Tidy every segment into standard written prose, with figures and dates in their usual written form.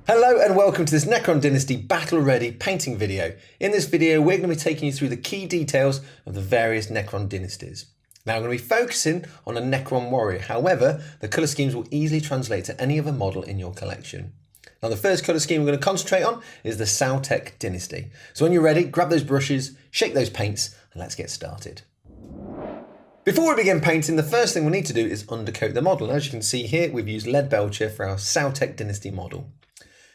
Hello and welcome to this Necron Dynasty Battle Ready painting video. In this video we're going to be taking you through the key details of the various Necron dynasties. Now I'm going to be focusing on a Necron warrior, however the colour schemes will easily translate to any other model in your collection. Now the first colour scheme we're going to concentrate on is the Sautek dynasty. So when you're ready, grab those brushes, shake those paints and let's get started. Before we begin painting, the first thing we need to do is undercoat the model. As you can see here, we've used lead belcher for our Sautek dynasty model.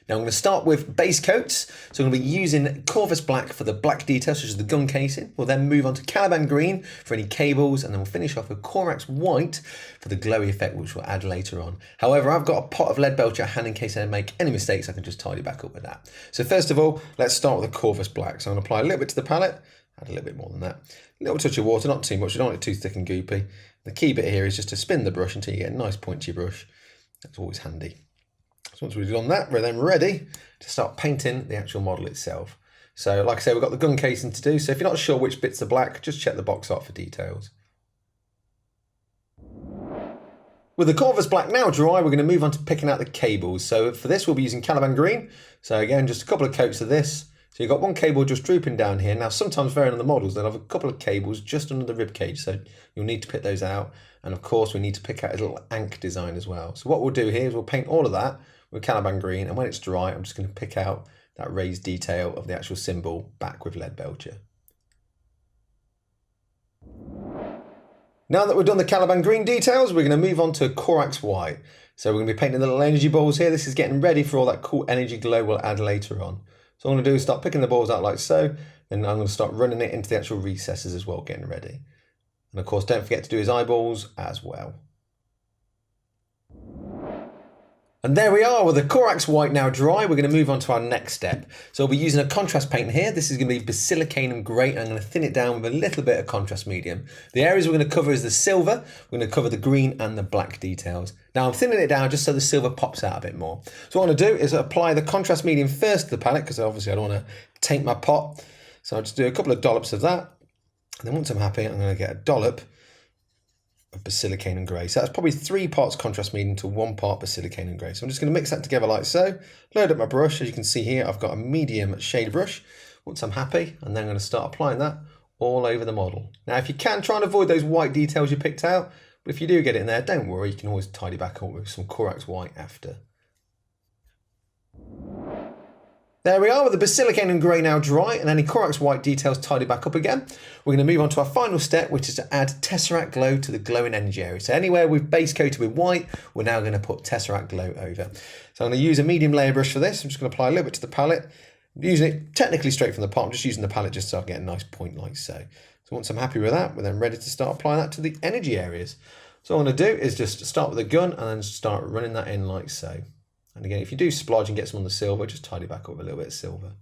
Now I'm going to start with base coats. So I'm going to be using Corvus Black for the black details, such as the gun casing. We'll then move on to Caliban Green for any cables, and then we'll finish off with Corax White for the glowy effect, which we'll add later on. However, I've got a pot of lead belcher at hand in case I make any mistakes. I can just tidy back up with that. So first of all, let's start with the Corvus Black. So I'm going to apply a little bit to the palette, add a little bit more than that. A little touch of water, not too much. You don't want it too thick and goopy. The key bit here is just to spin the brush until you get a nice point to your brush. That's always handy. So once we've done that, we're then ready to start painting the actual model itself. So like I say, we've got the gun casing to do. So if you're not sure which bits are black, just check the box art for details. With the Corvus Black now dry, we're going to move on to picking out the cables. So for this, we'll be using Caliban Green. So again, just a couple of coats of this. So you've got one cable just drooping down here. Now, sometimes varying on the models, they'll have a couple of cables just under the rib cage. So you'll need to pick those out. And of course, we need to pick out a little ankh design as well. So what we'll do here is we'll paint all of that with Caliban Green, and when it's dry, I'm just going to pick out that raised detail of the actual symbol back with lead belcher. Now that we've done the Caliban Green details, we're going to move on to Corax White. So we're going to be painting the little energy balls here. This is getting ready for all that cool energy glow we'll add later on. So what I'm going to do is start picking the balls out like so, then I'm going to start running it into the actual recesses as well, getting ready. And of course, don't forget to do his eyeballs as well. And there we are, with the Corax White now dry, we're going to move on to our next step. So we'll be using a contrast paint here. This is going to be Basilicanum Grey, and I'm going to thin it down with a little bit of contrast medium. The areas we're going to cover is the silver, we're going to cover the green and the black details. Now I'm thinning it down just so the silver pops out a bit more. So what I'm going to do is apply the contrast medium first to the palette, because obviously I don't want to taint my pot. So I'll just do a couple of dollops of that. And then once I'm happy, I'm going to get a dollop of Basilicanum Grey. So that's probably 3 parts contrast medium to 1 part Basilicanum Grey. So I'm just going to mix that together like so. Load up my brush. As you can see here, I've got a medium shade brush. Once I'm happy, and then I'm going to start applying that all over the model. Now, if you can, try and avoid those white details you picked out. But if you do get it in there, don't worry. You can always tidy back up with some Corax White after. There we are, with the Basilicanum Grey now dry and any Corax White details tidied back up again. We're going to move on to our final step, which is to add Tesseract Glow to the glowing energy area. So anywhere we've base coated with white, we're now going to put Tesseract Glow over. So I'm going to use a medium layer brush for this. I'm just going to apply a little bit to the palette. I'm using it technically straight from the pot. I'm just using the palette just so I get a nice point like so. So once I'm happy with that, we're then ready to start applying that to the energy areas. So what I'm going to do is just start with a gun and then start running that in like so. And again, if you do splodge and get some on the silver, just tidy back up with a little bit of silver.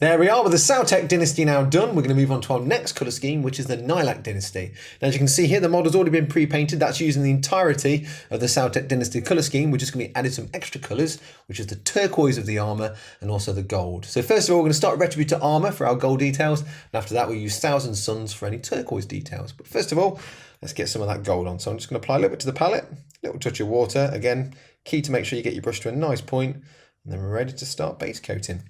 There we are, with the Sautek dynasty now done. We're going to move on to our next colour scheme, which is the Nilak dynasty. Now, as you can see here, the model's already been pre-painted. That's using the entirety of the Sautek dynasty colour scheme. We're just going to be adding some extra colours, which is the turquoise of the armour and also the gold. So first of all, we're going to start with Retributor armour for our gold details. And after that, we'll use Thousand Suns for any turquoise details. But first of all, let's get some of that gold on. So I'm just going to apply a little bit to the palette, a little touch of water. Again, key to make sure you get your brush to a nice point, and then we're ready to start base coating.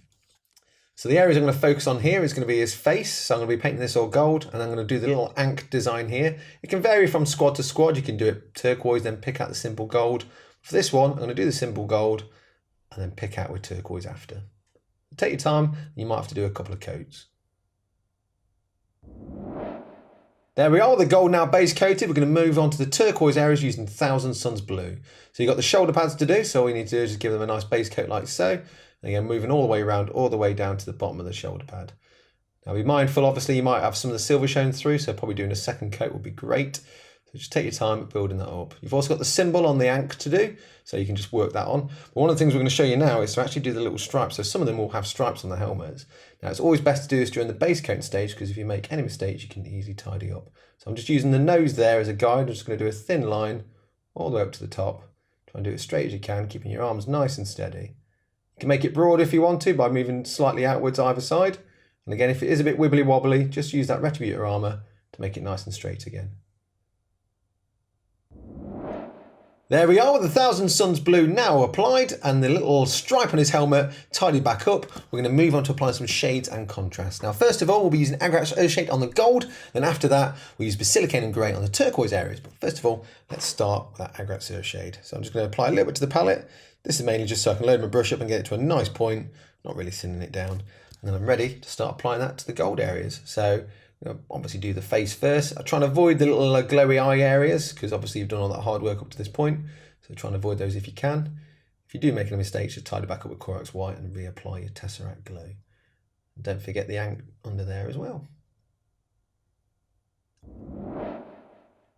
So the areas I'm going to focus on here is going to be his face. So I'm going to be painting this all gold, and I'm going to do the little ankh design here. It can vary from squad to squad. You can do it turquoise, then pick out the simple gold. For this one, I'm going to do the simple gold, and then pick out with turquoise after. Take your time. You might have to do a couple of coats. There we are, with the gold now base coated. We're going to move on to the turquoise areas using Thousand Suns blue. So you've got the shoulder pads to do, so all you need to do is just give them a nice base coat like so. And again, moving all the way around, all the way down to the bottom of the shoulder pad. Now be mindful, obviously you might have some of the silver shown through, so probably doing a second coat would be great. So just take your time building that up. You've also got the symbol on the ankh to do, so you can just work that on. But one of the things we're going to show you now is to actually do the little stripes. So some of them will have stripes on the helmets. Now it's always best to do this during the base coating stage, because if you make any mistakes, you can easily tidy up. So I'm just using the nose there as a guide. I'm just going to do a thin line all the way up to the top. Try and do it as straight as you can, keeping your arms nice and steady. You can make it broad if you want to by moving slightly outwards either side. And again, if it is a bit wibbly wobbly, just use that Retributor armour to make it nice and straight again. There we are with the Thousand Suns blue now applied and the little stripe on his helmet tidied back up. We're going to move on to applying some shades and contrast. Now first of all we'll be using Agrax Earthshade on the gold, then after that we'll use Basilicane and Grey on the turquoise areas. But first of all let's start with that Agrax Earthshade. So I'm just going to apply a little bit to the palette. This is mainly just so I can load my brush up and get it to a nice point, not really thinning it down. And then I'm ready to start applying that to the gold areas. So obviously do the face first. I try and avoid the little glowy eye areas because obviously you've done all that hard work up to this point. So try and avoid those if you can. If you do make any mistakes, just tidy back up with Corax White and reapply your Tesseract Glow. And don't forget the ink under there as well.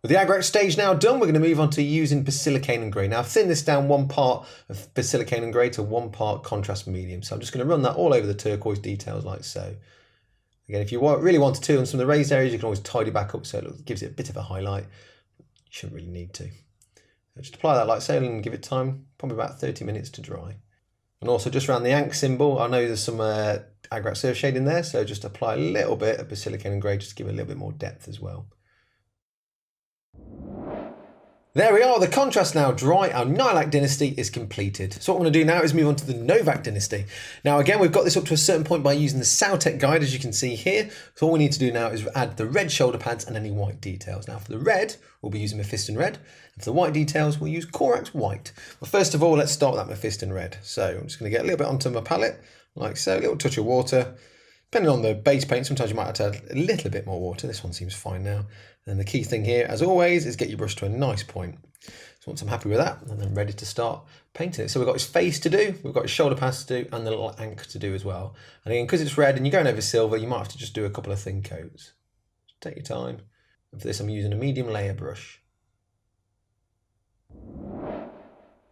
With the Agrax stage now done, we're going to move on to using Basilicane and Grey. Now I've thinned this down 1 part of Basilicane and Grey to 1 part contrast medium. So I'm just going to run that all over the turquoise details like so. Again, if you really wanted to on some of the raised areas, you can always tidy back up so it gives it a bit of a highlight. You shouldn't really need to. So just apply that like so and give it time, probably about 30 minutes to dry. And also just around the Ankh symbol, I know there's some Agrax Earthshade in there, so just apply a little bit of Basilicane and Grey just to give it a little bit more depth as well. There we are, the contrast now dry, our Nihilakh dynasty is completed. So what I'm going to do now is move on to the Novak dynasty. Now again, we've got this up to a certain point by using the Sautek guide, as you can see here. So all we need to do now is add the red shoulder pads and any white details. Now for the red, we'll be using Mephiston Red, and for the white details, we'll use Corax White. But first of all, let's start with that Mephiston Red. So I'm just going to get a little bit onto my palette, like so, a little touch of water. Depending on the base paint, sometimes you might have to add a little bit more water. This one seems fine now. And the key thing here, as always, is get your brush to a nice point. So once I'm happy with that, and I'm ready to start painting it. So we've got his face to do, we've got his shoulder pads to do, and the little Ankh to do as well. And again, because it's red and you're going over silver, you might have to just do a couple of thin coats. Just take your time. And for this, I'm using a medium layer brush.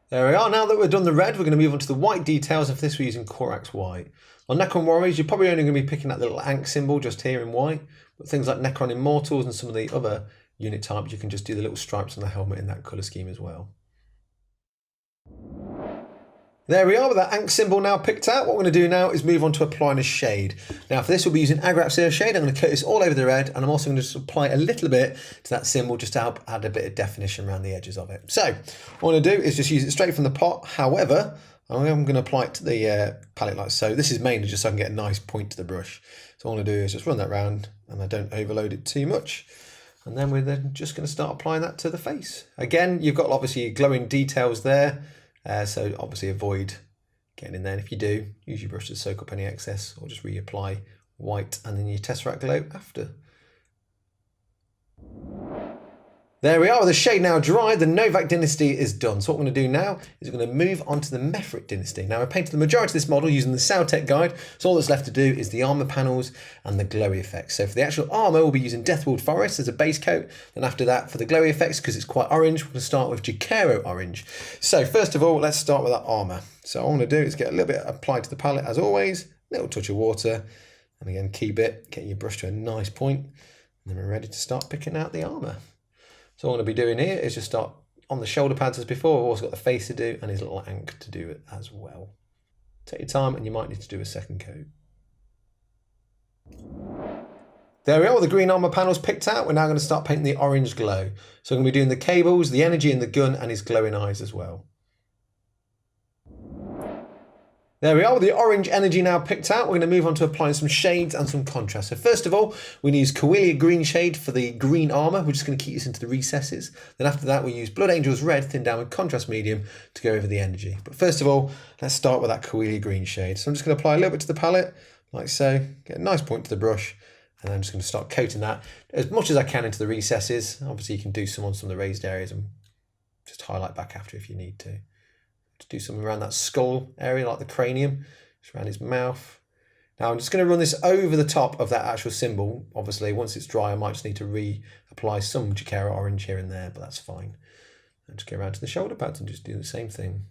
There we are. Now that we've done the red, we're going to move on to the white details. And for this, we're using Corax White. On Necron Warriors, you're probably only going to be picking that little Ankh symbol just here in white. But things like Necron Immortals and some of the other unit types, you can just do the little stripes on the helmet in that colour scheme as well. There we are with that Ankh symbol now picked out. What we're going to do now is move on to applying a shade. Now for this we'll be using Agrax Earthshade. I'm going to coat this all over the red, and I'm also going to just apply a little bit to that symbol just to help add a bit of definition around the edges of it. So what I'm going to do is just use it straight from the pot. However, I'm going to apply it to the palette like so. This is mainly just so I can get a nice point to the brush. So what I'm going to do is just run that round and I don't overload it too much. And then we're then just going to start applying that to the face. Again, you've got obviously glowing details there. So obviously avoid getting in there. And if you do, use your brush to soak up any excess, or just reapply white and then your Tesseract Glow after. There we are with the shade now dry. The Novak dynasty is done. So what we're going to do now is we're going to move on to the Mefrit dynasty. Now I painted the majority of this model using the Sautek guide. So all that's left to do is the armor panels and the glowy effects. So for the actual armor, we'll be using Deathwood Forest as a base coat. Then after that, for the glowy effects, because it's quite orange, we're going to start with Jakero Orange. So first of all, let's start with that armor. So all I'm going to do is get a little bit applied to the palette as always, a little touch of water. And again, key bit, getting your brush to a nice point. And then we're ready to start picking out the armor. So what I'm going to be doing here is just start on the shoulder pads as before. I've also got the face to do and his little Ankh to do it as well. Take your time and you might need to do a second coat. There we are with the green armor panels picked out. We're now going to start painting the orange glow. So I'm going to be doing the cables, the energy in the gun and his glowing eyes as well. There we are with the orange energy now picked out. We're going to move on to applying some shades and some contrast. So first of all, we use Coelia Green Shade for the green armour. We're just going to keep this into the recesses. Then after that, we use Blood Angels Red thinned down with contrast medium to go over the energy. But first of all, let's start with that Coelia Green Shade. So I'm just going to apply a little bit to the palette, like so. Get a nice point to the brush. And I'm just going to start coating that as much as I can into the recesses. Obviously, you can do some on some of the raised areas and just highlight back after if you need to. To do something around that skull area, like the cranium, just around his mouth. Now I'm just going to run this over the top of that actual symbol. Obviously, once it's dry, I might just need to reapply some Jakero Orange here and there, but that's fine. And just go around to the shoulder pads and just do the same thing.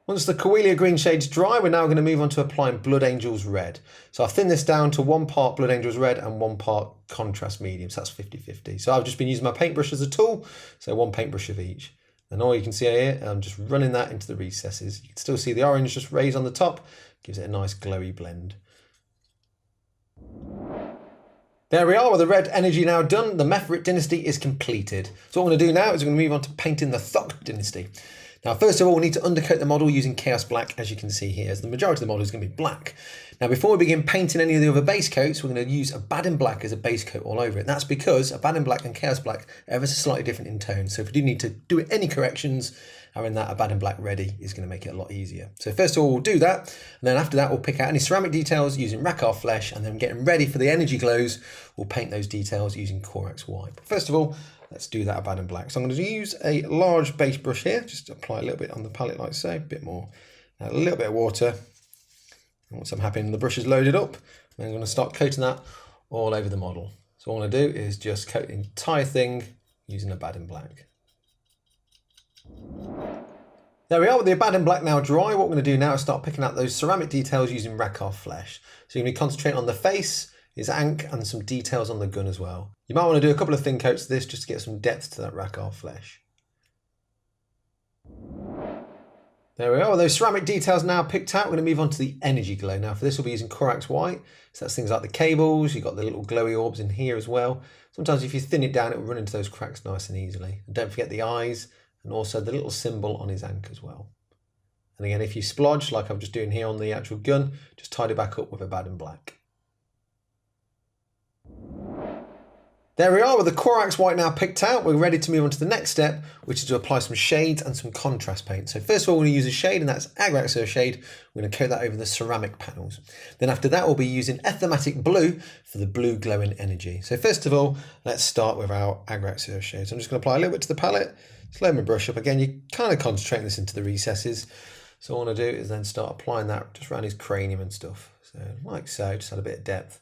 Once the Coelia Green shade's dry, we're now going to move on to applying Blood Angels Red. So I've thinned this down to 1 part Blood Angels Red and 1 part contrast medium. So that's 50-50. So I've just been using my paintbrush as a tool. So 1 paintbrush of each. And all you can see here, I'm just running that into the recesses. You can still see the orange just raised on the top. Gives it a nice glowy blend. There we are with the red energy now done. The Mefrit dynasty is completed. So what I'm going to do now is I'm going to move on to painting the Thok dynasty. Now, first of all, we need to undercoat the model using Chaos Black, as you can see here, as the majority of the model is going to be black. Now, before we begin painting any of the other base coats, we're going to use Abaddon Black as a base coat all over it. And that's because Abaddon Black and Chaos Black are ever so slightly different in tone. So if we do need to do any corrections, having that Abaddon Black ready is going to make it a lot easier. So first of all, we'll do that. And then after that, we'll pick out any ceramic details using Rakhar Flesh. And then getting ready for the energy glows, we'll paint those details using Corax White. But first of all, let's do that Abaddon Black. So I'm going to use a large base brush here, just apply a little bit on the palette like so, a bit more, a little bit of water. And once I'm happy and the brush is loaded up, then I'm going to start coating that all over the model. So all I'm going to do is just coat the entire thing using Abaddon Black. There we are with the Abaddon Black now dry. What we're going to do now is start picking out those ceramic details using Rakhar Flesh. So you're going to be concentrating on the face, his ankh, and some details on the gun as well. You might want to do a couple of thin coats of this just to get some depth to that Rakhar Flesh. There we are, with those ceramic details now picked out, we're going to move on to the energy glow. Now for this we'll be using Corax White, so that's things like the cables, you've got the little glowy orbs in here as well. Sometimes if you thin it down it will run into those cracks nice and easily. And don't forget the eyes and also the little symbol on his ankh as well. And again, if you splodge like I'm just doing here on the actual gun, just tidy back up with Abaddon Black. There we are with the Corax White now picked out. We're ready to move on to the next step, which is to apply some shades and some contrast paint. So first of all, we're going to use a shade, and that's Agraxur shade. We're going to coat that over the ceramic panels. Then after that, we'll be using Ethematic Blue for the blue glowing energy. So first of all, let's start with our Agraxur shade. So I'm just going to apply a little bit to the palette, slow my brush up. Again, you're kind of concentrating this into the recesses. So all I want to do is then start applying that just around his cranium and stuff. So like so, just add a bit of depth.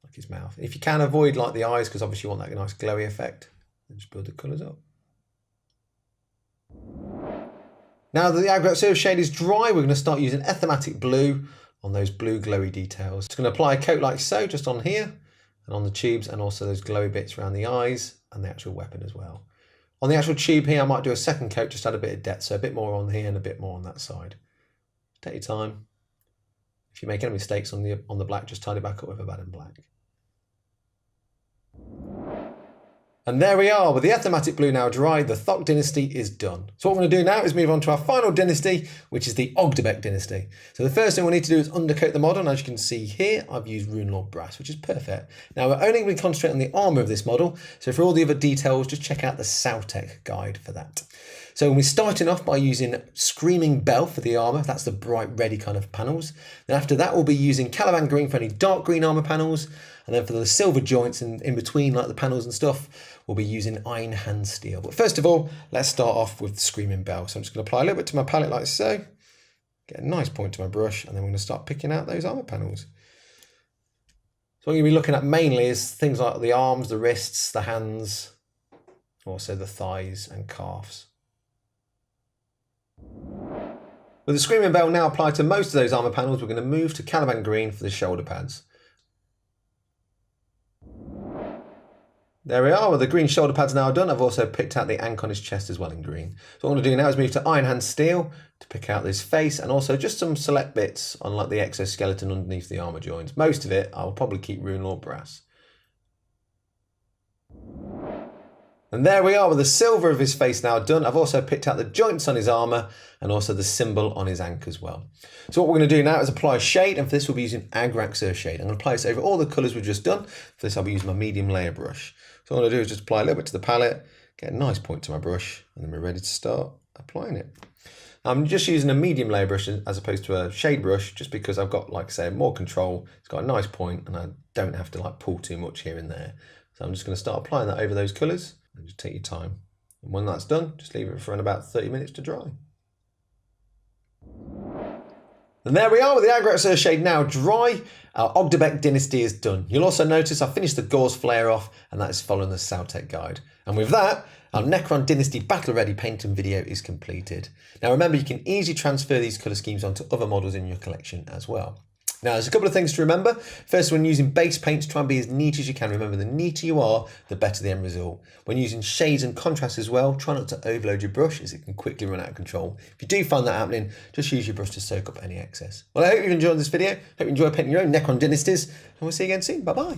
Like his mouth. If you can avoid like the eyes, because obviously you want that nice glowy effect, then just build the colours up. Now that the Agraxur shade is dry, we're going to start using Ethematic Blue on those blue glowy details. Just going to apply a coat like so, just on here and on the tubes, and also those glowy bits around the eyes and the actual weapon as well. On the actual tube here, I might do a second coat, just add a bit of depth, so a bit more on here and a bit more on that side. Take your time. If you make any mistakes on the black, just tidy back up with Abaddon Black. And there we are, with the Ethematic Blue now dry, the Thok dynasty is done. So what we're going to do now is move on to our final dynasty, which is the Ogdebek dynasty. So the first thing we need to do is undercoat the model, and as you can see here, I've used Runelord Brass, which is perfect. Now we're only going to concentrate on the armour of this model, so for all the other details, just check out the Sautek guide for that. So we're starting off by using Screaming Bell for the armour, that's the bright reddy kind of panels. Then after that we'll be using Caliban Green for any dark green armour panels, and then for the silver joints in between like the panels and stuff, we'll be using Iron Hand Steel. But first of all, let's start off with the Screaming Bell. So I'm just going to apply a little bit to my palette like so, get a nice point to my brush, and then we're going to start picking out those armour panels. So what you're going to be looking at mainly is things like the arms, the wrists, the hands, also the thighs and calves. With the Screaming Bell now applied to most of those armour panels, we're going to move to Caliban Green for the shoulder pads. There we are, with the green shoulder pads now done. I've also picked out the ankh on his chest as well in green. So what I'm going to do now is move to Iron Hand Steel to pick out this face, and also just some select bits on like the exoskeleton underneath the armour joints. Most of it I'll probably keep Runelord Brass. And there we are with the silver of his face now done. I've also picked out the joints on his armour and also the symbol on his ankh as well. So what we're going to do now is apply a shade, and for this we'll be using Agraxur shade. I'm going to apply this over all the colours we've just done. For this I'll be using my medium layer brush. So all I'm going to do is just apply a little bit to the palette, get a nice point to my brush, and then we're ready to start applying it. I'm just using a medium layer brush as opposed to a shade brush, just because I've got, like I say, more control. It's got a nice point and I don't have to like pull too much here and there. So I'm just going to start applying that over those colours. And just take your time. And when that's done, just leave it for around about 30 minutes to dry. And there we are with the Agraxur shade now dry. Our Ogdebek dynasty is done. You'll also notice I finished the gauze flare off, and that is following the Sautek guide. And with that, our Necron Dynasty Battle Ready painting video is completed. Now remember, you can easily transfer these colour schemes onto other models in your collection as well. Now, there's a couple of things to remember. First, when using base paints, try and be as neat as you can. Remember, the neater you are, the better the end result. When using shades and contrasts as well, try not to overload your brush, as it can quickly run out of control. If you do find that happening, just use your brush to soak up any excess. Well, I hope you've enjoyed this video. Hope you enjoy painting your own Necron dynasties, and we'll see you again soon. Bye-bye.